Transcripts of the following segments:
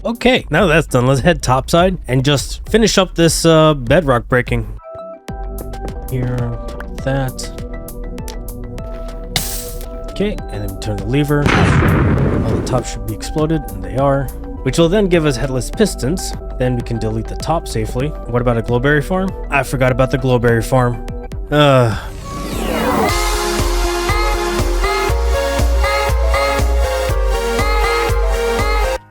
Okay, now that that's done, let's head topside and just finish up this bedrock breaking. Here, that. Okay, and then we turn the lever. All the tops should be exploded, and they are. Which will then give us headless pistons. Then we can delete the top safely. What about a glowberry farm? I forgot about the glowberry farm.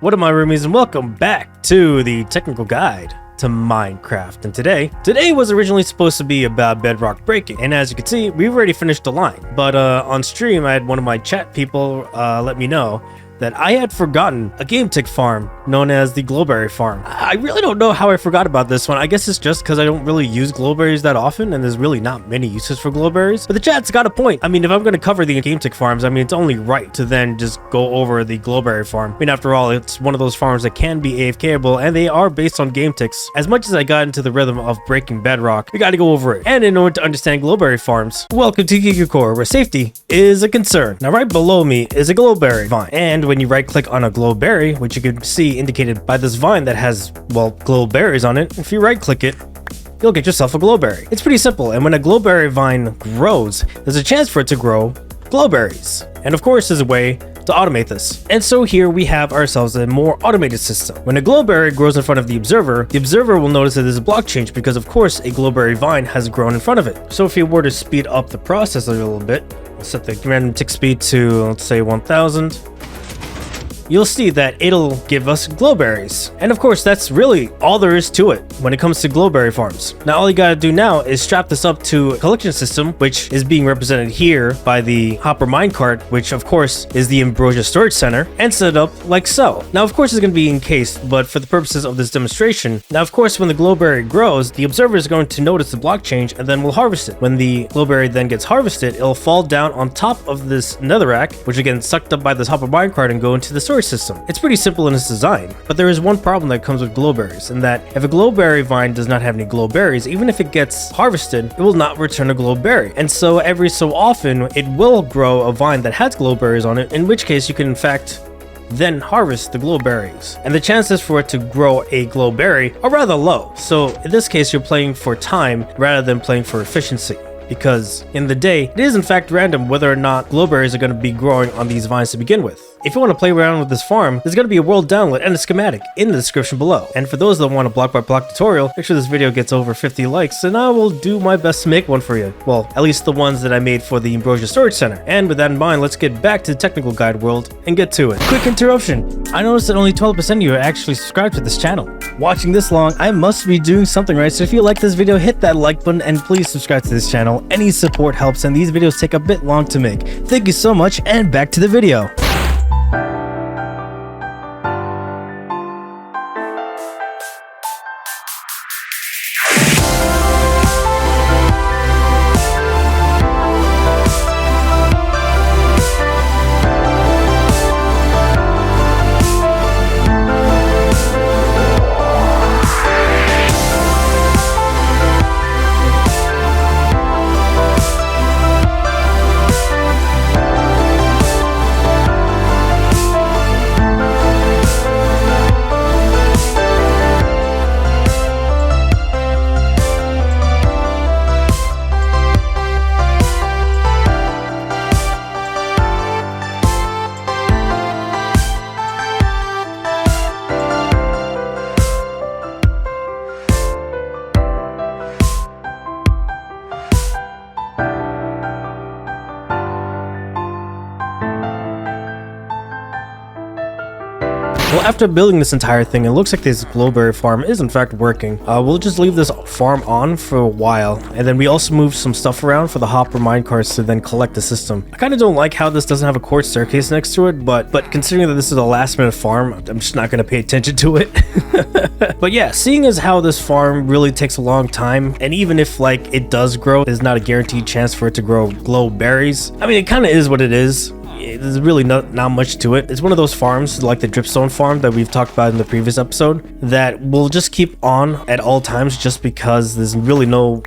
What up, my roomies, and welcome back to the technical guide to Minecraft. And today was originally supposed to be about bedrock breaking, and as you can see, we've already finished the line. But on stream, I had one of my chat people let me know that I had forgotten a game tick farm known as the Glowberry farm. I really don't know how I forgot about this one. I guess it's just because I don't really use glowberries that often, and there's really not many uses for glowberries. But the chat's got a point. I mean, if I'm going to cover the game tick farms, I mean, it's only right to then just go over the Glowberry farm. I mean, after all, it's one of those farms that can be AFKable, and they are based on game ticks. As much as I got into the rhythm of breaking bedrock, we got to go over it. And in order to understand glowberry farms, welcome to KiguCorp, where safety is a concern. Now, right below me is a glowberry vine, and when you right click on a glowberry, which you can see indicated by this vine that has, well, glowberries on it, if you right click it, you'll get yourself a glowberry. It's pretty simple, and when a glowberry vine grows, there's a chance for it to grow glowberries. And of course, there's a way to automate this. And so here we have ourselves a more automated system. When a glowberry grows in front of the observer will notice that there's a block change because, of course, a glowberry vine has grown in front of it. So if you were to speed up the process a little bit, we'll set the random tick speed to, let's say, 1000. You'll see that it'll give us glowberries. And of course, that's really all there is to it when it comes to glowberry farms. Now, all you gotta do now is strap this up to a collection system, which is being represented here by the hopper minecart, which of course is the ambrosia storage center, and set it up like so. Now, of course, it's gonna be encased, but for the purposes of this demonstration, now, of course, when the glowberry grows, the observer is going to notice the block change and then will harvest it. When the glowberry then gets harvested, it'll fall down on top of this netherrack, which again sucked up by this hopper minecart and go into the storage system. It's pretty simple in its design, but there is one problem that comes with glowberries, in that if a glowberry vine does not have any glowberries, even if it gets harvested, it will not return a glowberry. And so every so often, it will grow a vine that has glowberries on it, in which case you can in fact then harvest the glowberries. And the chances for it to grow a glowberry are rather low. So in this case, you're playing for time rather than playing for efficiency, because in the day, it is in fact random whether or not glowberries are going to be growing on these vines to begin with. If you want to play around with this farm, there's going to be a world download and a schematic in the description below. And for those that want a block by block tutorial, make sure this video gets over 50 likes and I will do my best to make one for you. Well, at least the ones that I made for the Ambrosia Storage Center. And with that in mind, let's get back to the technical guide world and get to it. Quick interruption. I noticed that only 12% of you are actually subscribed to this channel. Watching this long, I must be doing something right, so if you like this video, hit that like button and please subscribe to this channel. Any support helps and these videos take a bit long to make. Thank you so much and back to the video. Well, after building this entire thing, it looks like this glowberry farm is in fact working. We'll just leave this farm on for a while, and then we also moved some stuff around for the hopper minecarts to then collect the system. I kind of don't like how this doesn't have a quartz staircase next to it, but considering that this is a last minute farm, I'm just not going to pay attention to it. But yeah, seeing as how this farm really takes a long time, and even if like it does grow, there's not a guaranteed chance for it to grow glowberries. I mean, it kind of is what it is. there's really not much to it. It's one of those farms like the dripstone farm that we've talked about in the previous episode that will just keep on at all times just because there's really no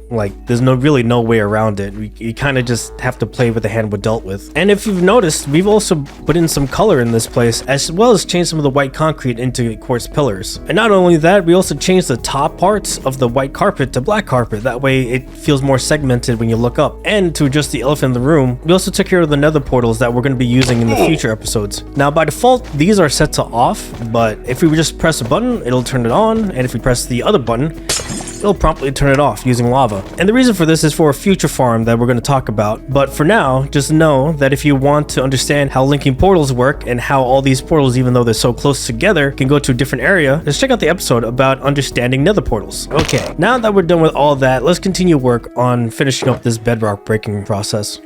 way around it. You kind of just have to play with the hand we're dealt with. And if you've noticed, we've also put in some color in this place, as well as changed some of the white concrete into quartz pillars. And not only that, we also changed the top parts of the white carpet to black carpet. That way it feels more segmented when you look up. And to adjust the elephant in the room, we also took care of the nether portals that we're going to be using in the future episodes. Now by default, these are set to off, but if we just press a button, it'll turn it on, and if we press the other button, it'll promptly turn it off using lava. And the reason for this is for a future farm that we're going to talk about. But for now, just know that if you want to understand how linking portals work and how all these portals, even though they're so close together, can go to a different area, just check out the episode about understanding nether portals. Okay, now that we're done with all that, let's continue work on finishing up this bedrock breaking process.